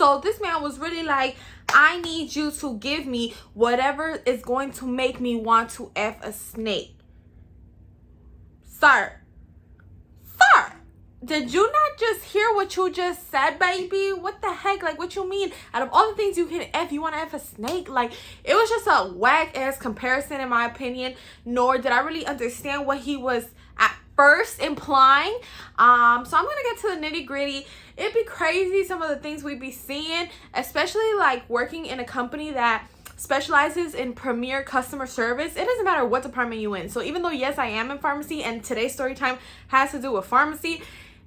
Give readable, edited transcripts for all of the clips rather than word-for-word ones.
So this man was really like, I need you to give me whatever is going to make me want to F a snake. Sir, did you not just hear what you just said, baby? What the heck? Like, what you mean? Out of all the things you can F, you want to F a snake? Like, it was just a whack-ass comparison, in my opinion. Nor did I really understand what he was at first implying. So I'm going to get to the nitty-gritty. It'd be crazy, some of the things we'd be seeing, especially, like, working in a company that specializes in premier customer service. It doesn't matter what department you in. So even though, yes, I am in pharmacy, and today's story time has to do with pharmacy,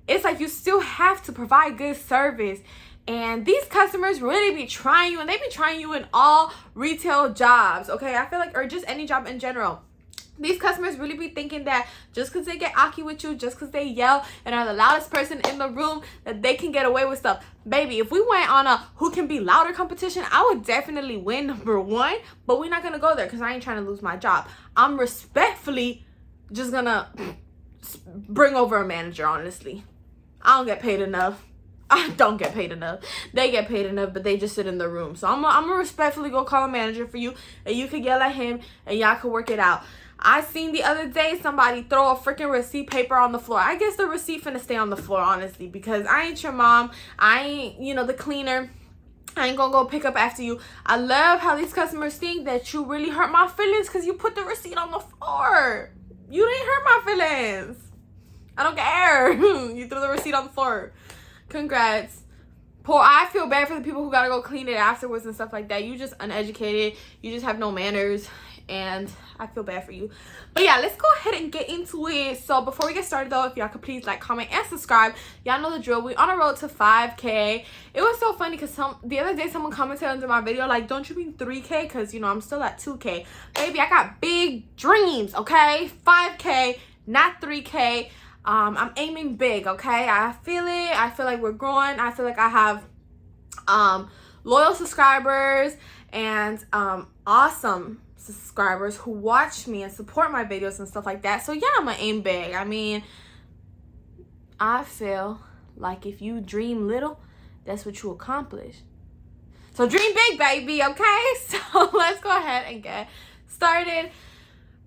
it's like you still have to provide good service. And these customers really be trying you, and they be trying you in all retail jobs, okay? I feel like, or just any job in general. These customers really be thinking that just because they get aki with you, just because they yell and are the loudest person in the room, that they can get away with stuff. Baby, if we went on a who can be louder competition, I would definitely win, number one. But we're not going to go there because I ain't trying to lose my job. I'm respectfully just going to bring over a manager, honestly. I don't get paid enough. I don't get paid enough. They get paid enough, but they just sit in the room. So I'm gonna respectfully go call a manager for you, and you could yell at him, and y'all could work it out. I seen the other day somebody throw a freaking receipt paper on the floor. I guess the receipt finna stay on the floor, honestly, because I ain't your mom. I ain't, the cleaner. I ain't gonna go pick up after you. I love how these customers think that you really hurt my feelings because you put the receipt on the floor. You didn't hurt my feelings. I don't care. You threw the receipt on the floor. Congrats. I feel bad for the people who gotta go clean it afterwards and stuff like that. You just uneducated. You just have no manners. And I feel bad for you. But yeah, let's go ahead and get into it. So before we get started though, if y'all could please like, comment, and subscribe. Y'all know the drill. We on a road to 5K. It was so funny because the other day someone commented under my video like, don't you mean 3K? Because I'm still at 2K. Baby, I got big dreams, okay? 5K, not 3K. I'm aiming big, okay? I feel it. I feel like we're growing. I feel like I have loyal subscribers and awesome subscribers who watch me and support my videos and stuff like that. So yeah, I'm gonna aim big. I mean, I feel like if you dream little, that's what you accomplish. So dream big, baby, okay? So let's go ahead and get started.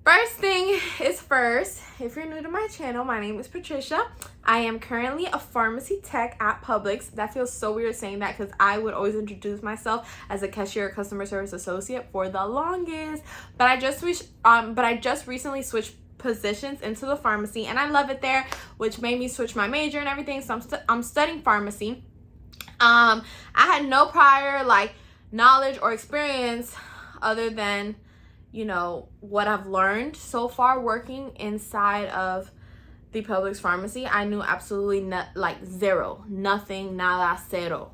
First thing is first, if you're new to my channel, my name is Patricia. I am currently a pharmacy tech at Publix. That feels so weird saying that because I would always introduce myself as a cashier or customer service associate for the longest. But I just recently switched positions into the pharmacy, and I love it there, which made me switch my major and everything. So I'm studying pharmacy. I had no prior knowledge or experience other than what I've learned so far working inside of the Publix pharmacy. I knew absolutely zero, nothing, nada, cero,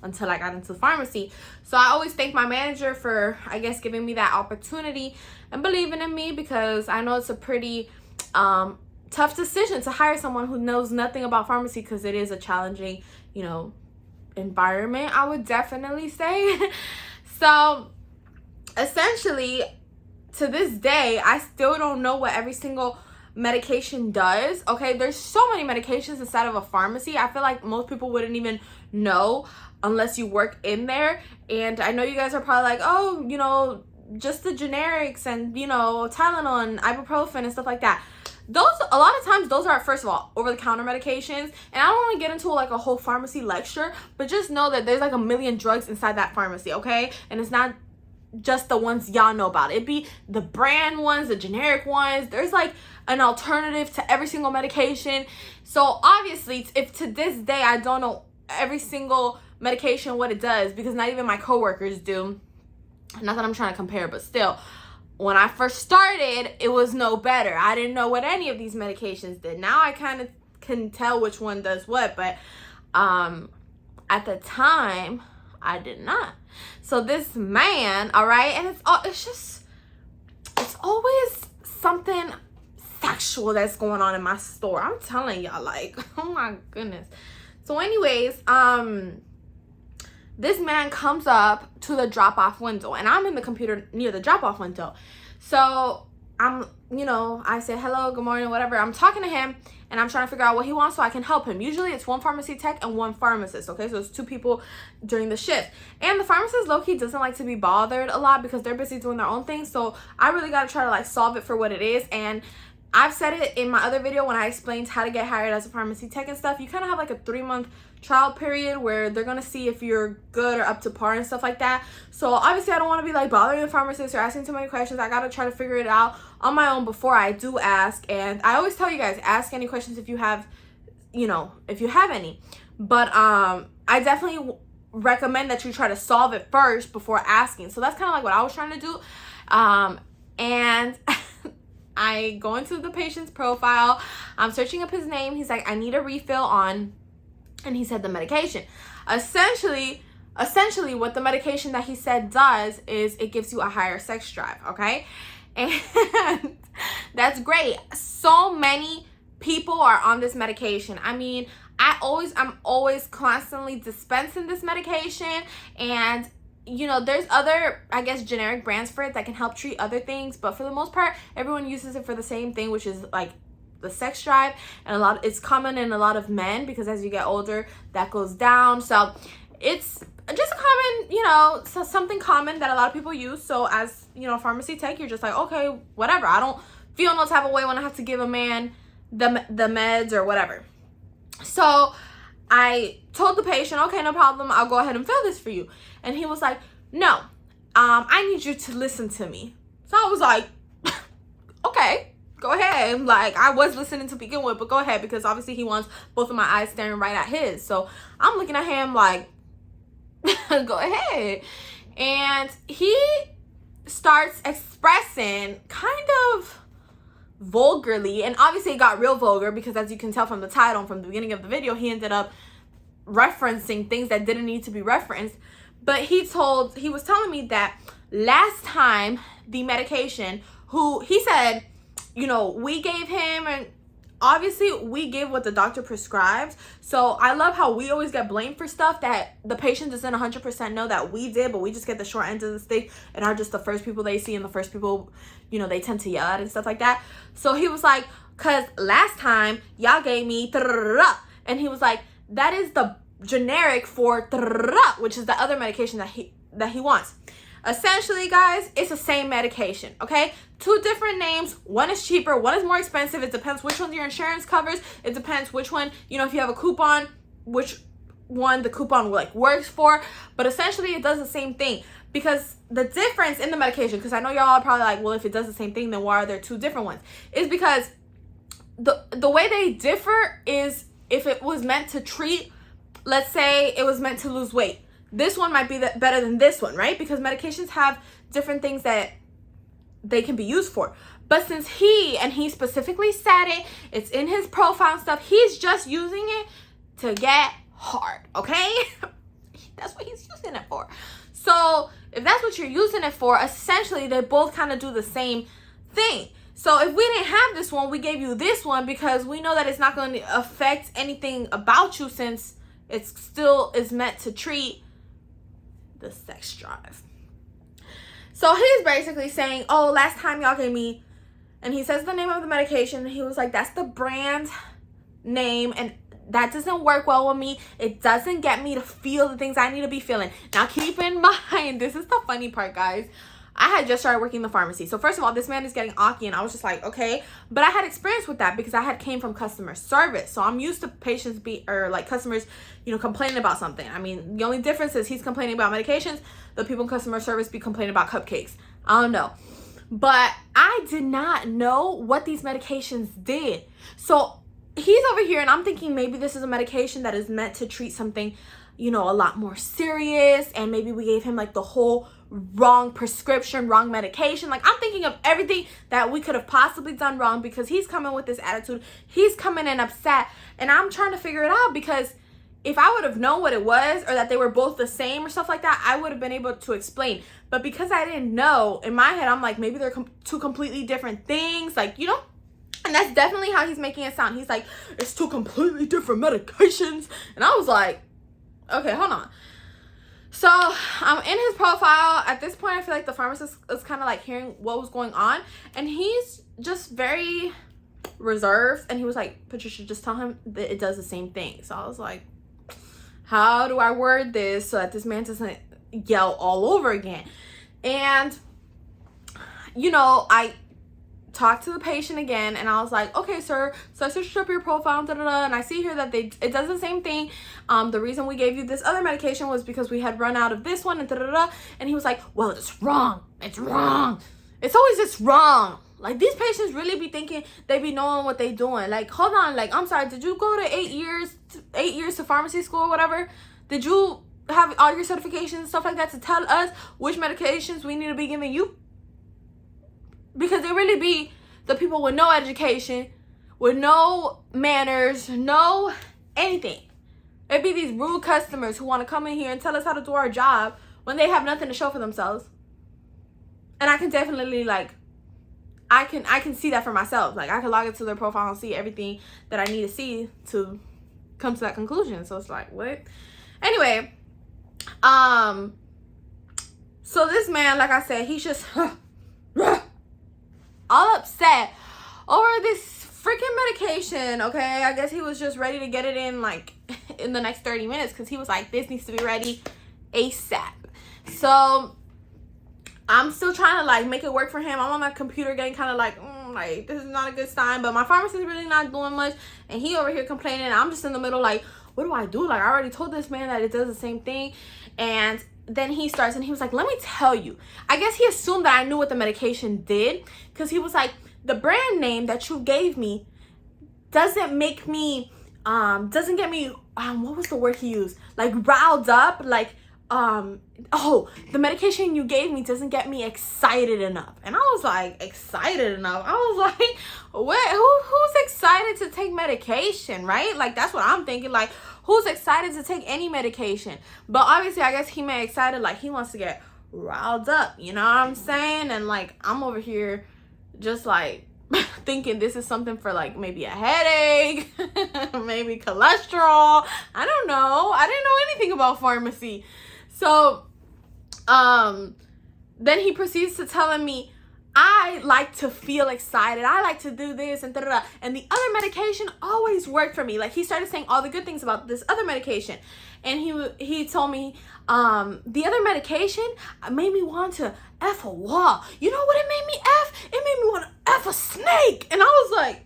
until I got into pharmacy. So I always thank my manager for, I guess, giving me that opportunity and believing in me, because I know it's a pretty tough decision to hire someone who knows nothing about pharmacy, because it is a challenging, environment, I would definitely say. So essentially, to this day, I still don't know what every single medication does. Okay, there's so many medications inside of a pharmacy. I feel like most people wouldn't even know unless you work in there. And I know you guys are probably like, oh, just the generics and Tylenol and ibuprofen and stuff like that. Those, a lot of times, those are, first of all, over-the-counter medications. And I don't want to get into a whole pharmacy lecture, but just know that there's a million drugs inside that pharmacy, okay? And it's not just the ones y'all know about. It'd be the brand ones, the generic ones. There's an alternative to every single medication. So obviously, if to this day I don't know every single medication what it does, because not even my coworkers do. Not that I'm trying to compare, but still, when I first started, it was no better. I didn't know what any of these medications did. Now I kind of can tell which one does what, but at the time, I did not. So this man, all right, and it's always something sexual that's going on in my store. I'm telling y'all, oh my goodness. So anyways, this man comes up to the drop-off window, and I'm in the computer near the drop-off window. So I'm, I say hello, good morning, whatever. I'm talking to him, and I'm trying to figure out what he wants so I can help him. Usually it's one pharmacy tech and one pharmacist, okay? So it's 2 people during the shift. And the pharmacist low-key doesn't like to be bothered a lot because they're busy doing their own thing. So I really got to try to like solve it for what it is. And I've said it in my other video when I explained how to get hired as a pharmacy tech and stuff. You kind of have like a 3-month trial period where they're going to see if you're good or up to par and stuff like that. So obviously I don't want to be like bothering the pharmacist or asking too many questions. I got to try to figure it out on my own before I do ask. And I always tell you guys, ask any questions if you have, you know, if you have any. But I definitely recommend that you try to solve it first before asking. So that's kind of like what I was trying to do. And I go into the patient's profile. I'm searching up his name. He's like, I need a refill on, and he said the medication. Essentially what the medication that he said does is it gives you a higher sex drive, okay? And that's great. So many people are on this medication. I mean, I'm always constantly dispensing this medication, and you know, there's other, I guess, generic brands for it that can help treat other things, but for the most part, everyone uses it for the same thing, which is like the sex drive. And it's common in a lot of men because as you get older, that goes down. So it's just a common, you know, something common that a lot of people use. So as, you know, pharmacy tech, you're just like, okay, whatever. I don't feel no type of way when I have to give a man the meds or whatever. So I told the patient, okay, no problem, I'll go ahead and fill this for you. And he was like, no, I need you to listen to me. So I was like, okay, go ahead. Like, I was listening to begin with, but go ahead, because obviously he wants both of my eyes staring right at his. So I'm looking at him like, go ahead. And he starts expressing kind of vulgarly, and obviously it got real vulgar because as you can tell from the title and from the beginning of the video, he ended up referencing things that didn't need to be referenced. But he was telling me that last time the medication, he said, you know, we gave him, and obviously we give what the doctor prescribes. So I love how we always get blamed for stuff that the patient doesn't 100% know that we did, but we just get the short end of the stick and are just the first people they see and the first people, you know, they tend to yell at and stuff like that. So he was like, cause last time y'all gave me and he was like, that is the generic for which is the other medication that he wants. Essentially, guys, it's the same medication, okay? 2 different names. One is cheaper, one is more expensive. It depends which one your insurance covers. It depends which one, you know, if you have a coupon, which one the coupon like works for. But essentially, it does the same thing. Because the difference in the medication, because I know y'all are probably like, well, if it does the same thing, then why are there 2 different ones? Is because the way they differ is if it was meant to treat, let's say it was meant to lose weight. This one might be better than this one, right? Because medications have different things that they can be used for. But since he specifically said it, it's in his profile and stuff, he's just using it to get hard, okay? That's what he's using it for. So if that's what you're using it for, essentially they both kind of do the same thing. So if we didn't have this one, we gave you this one because we know that it's not going to affect anything about you since it still is meant to treat the sex drive. So he's basically saying, oh, last time y'all gave me, and he says the name of the medication, and he was like, that's the brand name, and that doesn't work well with me. It doesn't get me to feel the things I need to be feeling. Now keep in mind, this is the funny part, guys. I had just started working in the pharmacy. So first of all, this man is getting aki, and I was just like, okay. But I had experience with that because I had came from customer service. So I'm used to patients customers, you know, complaining about something. I mean, the only difference is he's complaining about medications. The people in customer service be complaining about cupcakes. I don't know. But I did not know what these medications did. So he's over here and I'm thinking maybe this is a medication that is meant to treat something, you know, a lot more serious. And maybe we gave him like the whole wrong prescription, wrong medication. Like I'm thinking of everything that we could have possibly done wrong because he's coming with this attitude. He's coming in upset and I'm trying to figure it out because if I would have known what it was or that they were both the same or stuff like that, I would have been able to explain. But because I didn't know, in my head, I'm like, maybe they're 2 completely different things. Like, you know, and that's definitely how he's making it sound. He's like, it's 2 completely different medications. And I was like, okay, hold on. So I'm in his profile. At this point, I feel like the pharmacist is kind of like hearing what was going on. And he's just very reserved. And he was like, Patricia, just tell him that it does the same thing. So I was like, how do I word this so that this man doesn't yell all over again? And, you know, I talked to the patient again, and I was like, okay, sir, so I searched up your profile, and I see here that it does the same thing. The reason we gave you this other medication was because we had run out of this one, and and he was like, well, it's wrong. It's wrong. It's always just wrong. Like, these patients really be thinking they be knowing what they doing. Like, hold on, like, I'm sorry, did you go to 8 years to pharmacy school or whatever? Did you have all your certifications and stuff like that to tell us which medications we need to be giving you? Because they really be the people with no education, with no manners, no anything. It be these rude customers who want to come in here and tell us how to do our job when they have nothing to show for themselves. And I can definitely, like, I can see that for myself. Like, I can log into their profile and see everything that I need to see to come to that conclusion. So it's like, what? Anyway, so this man, like I said, he's just all upset over this freaking medication. Okay, I guess he was just ready to get it in, like, in the next 30 minutes, because he was like, this needs to be ready ASAP. So I'm still trying to, like, make it work for him. I'm on my computer getting kind of like, like, this is not a good sign, but my pharmacist is really not doing much, and he over here complaining. I'm just in the middle like, what do I do? Like, I already told this man that it does the same thing. And then he starts, and he was like, let me tell you. I guess he assumed that I knew what the medication did, because he was like, the brand name that you gave me doesn't make me, doesn't get me, what was the word he used? Like, riled up, like, oh, the medication you gave me doesn't get me excited enough. And I was like, excited enough? I was like, what? Who's excited to take medication, right? Like, that's what I'm thinking. Like, who's excited to take any medication? But obviously, I guess he meant excited, like, he wants to get riled up, you know what I'm saying? And, like, I'm over here just, like, thinking this is something for, like, maybe a headache, maybe cholesterol. I don't know. I didn't know anything about pharmacy. So, then he proceeds to telling me, I like to feel excited. I like to do this and da-da-da. And the other medication always worked for me. Like, he started saying all the good things about this other medication. And he told me, the other medication made me want to F a wall. You know what it made me F? It made me want to F a snake. And I was like,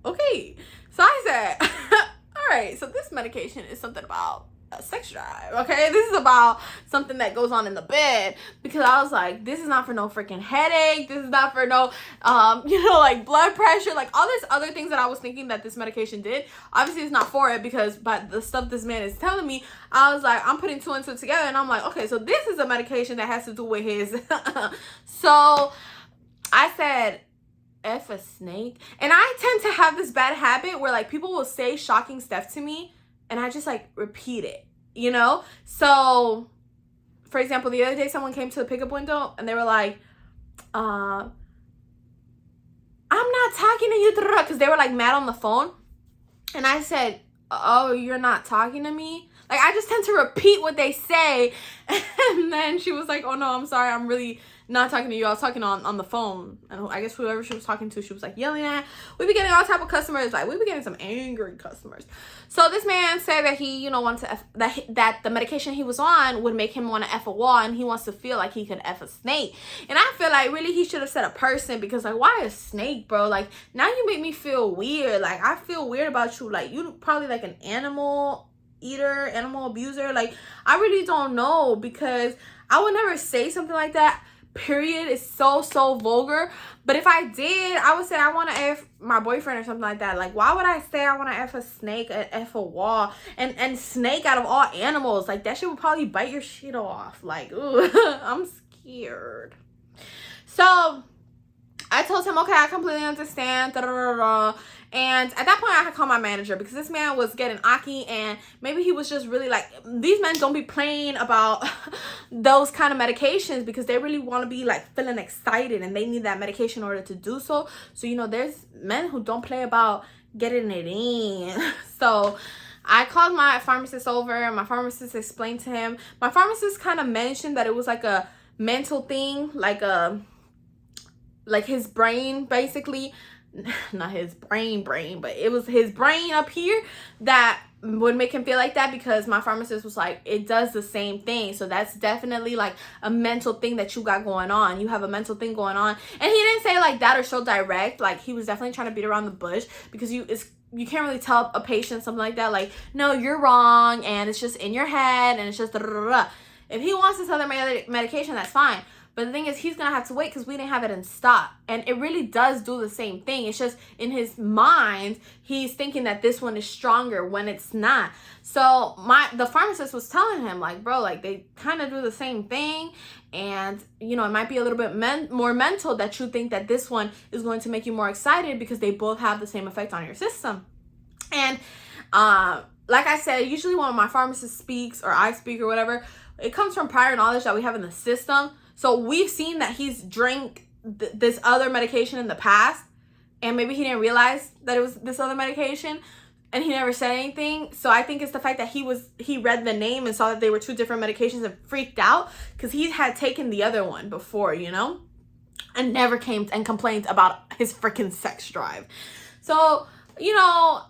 okay. So I said, all right, so this medication is something about a sex drive, okay? This is about something that goes on in the bed, because I was like, this is not for no freaking headache. This is not for no, you know, like, blood pressure, like, all this other things that I was thinking that this medication did. Obviously, it's not for it, because by the stuff this man is telling me, I was like, I'm putting two and two together, and I'm like, okay, so this is a medication that has to do with his. So I said, F a snake. And I tend to have this bad habit where, like, people will say shocking stuff to me, and I just, like, repeat it, you know? So, for example, the other day someone came to the pickup window and they were like, I'm not talking to you, because they were, like, mad on the phone. And I said, oh, you're not talking to me? Like, I just tend to repeat what they say. And then she was like, oh, no, I'm sorry. I'm really not talking to you. I was talking on the phone. And I guess whoever she was talking to, she was, like, yelling at. We be getting all type of customers. Like, we be getting some angry customers. So this man said that he, you know, wanted to that the medication he was on would make him want to F a wall. And he wants to feel like he could F a snake. And I feel like really he should have said a person, because, like, why a snake, bro? Like, now you make me feel weird. Like, I feel weird about you. Like, you probably, like, an animal eater, animal abuser. Like, I really don't know, because I would never say something like that. Period. Is so vulgar. But if I did, I would say I want to F my boyfriend or something like that. Like, why would I say I want to F a snake, F a wall, and snake out of all animals? Like, that shit would probably bite your shit off. Like, ooh, I'm scared. So I told him, okay, I completely understand. And at that point, I had called my manager, because this man was getting aki, and maybe he was just really like, these men don't be playing about those kind of medications, because they really want to be, like, feeling excited, and they need that medication in order to do so. So, you know, there's men who don't play about getting it in. So I called my pharmacist over, and my pharmacist explained to him. My pharmacist kind of mentioned that it was like a mental thing, like his brain basically not his brain, but it was his brain up here that would make him feel like that, because my pharmacist was like, it does the same thing. So that's definitely like a mental thing that you got going on. You have a mental thing going on. And he didn't say like that or so direct. Like, he was definitely trying to beat around the bush, because you can't really tell a patient something like that, like, no, you're wrong and it's just in your head and it's just If he wants this other medication, that's fine. But the thing is, he's going to have to wait because we didn't have it in stock. And it really does do the same thing. It's just in his mind, he's thinking that this one is stronger when it's not. So the pharmacist was telling him, like, bro, like, they kind of do the same thing. And, you know, it might be a little bit more mental that you think that this one is going to make you more excited, because they both have the same effect on your system. And like I said, usually when my pharmacist speaks or I speak or whatever, it comes from prior knowledge that we have in the system. So we've seen that he's drank this other medication in the past, and maybe he didn't realize that it was this other medication, and he never said anything. So I think it's the fact that he read the name and saw that they were two different medications and freaked out, because he had taken the other one before, you know, and never came and complained about his freaking sex drive. So, you know,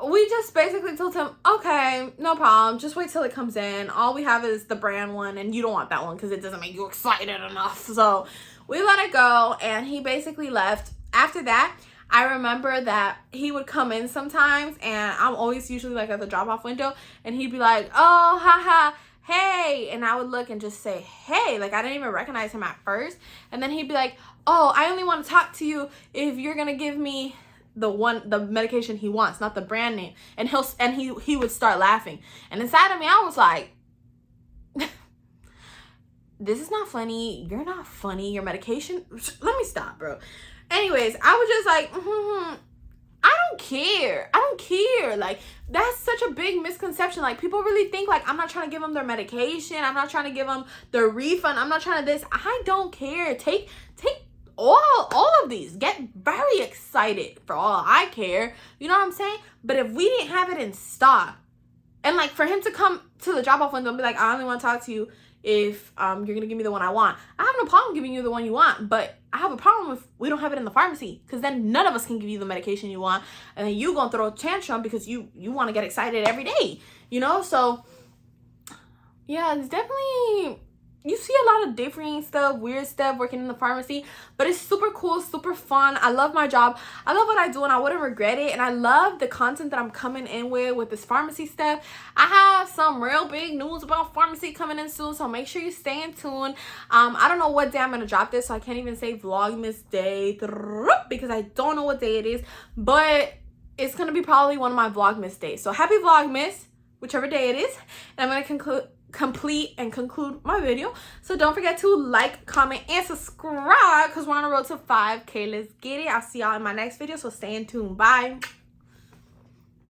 we just basically told him, okay, no problem, just wait till it comes in. All we have is the brand one, and you don't want that one because it doesn't make you excited enough. So we let it go, and he basically left. After that, I remember that he would come in sometimes, and I'm always usually like at the drop-off window, and he'd be like, oh, haha, hey, and I would look and just say, hey, like, I didn't even recognize him at first. And then he'd be like, oh, I only want to talk to you if you're gonna give me the medication he wants, not the brand name. And he would start laughing, and inside of me I was like, this is not funny, you're not funny, your medication, let me stop, bro. Anyways, I was just like, I don't care. Like, that's such a big misconception. Like, people really think like I'm not trying to give them their medication, I'm not trying to give them their refund, I'm not trying to this. I don't care. Take all of these. Get very excited for all I care. You know what I'm saying? But if we didn't have it in stock, and like for him to come to the drop-off window and be like, I only want to talk to you if you're gonna give me the one I want, I have no problem giving you the one you want, but I have a problem if we don't have it in the pharmacy, because then none of us can give you the medication you want, and then you gonna throw a tantrum because you want to get excited every day, you know? So yeah, it's definitely, you see a lot of different stuff, weird stuff working in the pharmacy, but it's super cool, super fun. I love my job. I love what I do, and I wouldn't regret it. And I love the content that I'm coming in with this pharmacy stuff. I have some real big news about pharmacy coming in soon, so make sure you stay in tune. I don't know what day I'm gonna drop this, so I can't even say Vlogmas Day because I don't know what day it is, but it's gonna be probably one of my Vlogmas days. So happy Vlogmas, whichever day it is. And I'm gonna conclude my video. So don't forget to like, comment, and subscribe, because we're on the road to 5K. Let's get it. I'll see y'all in my next video, so stay in tune. Bye.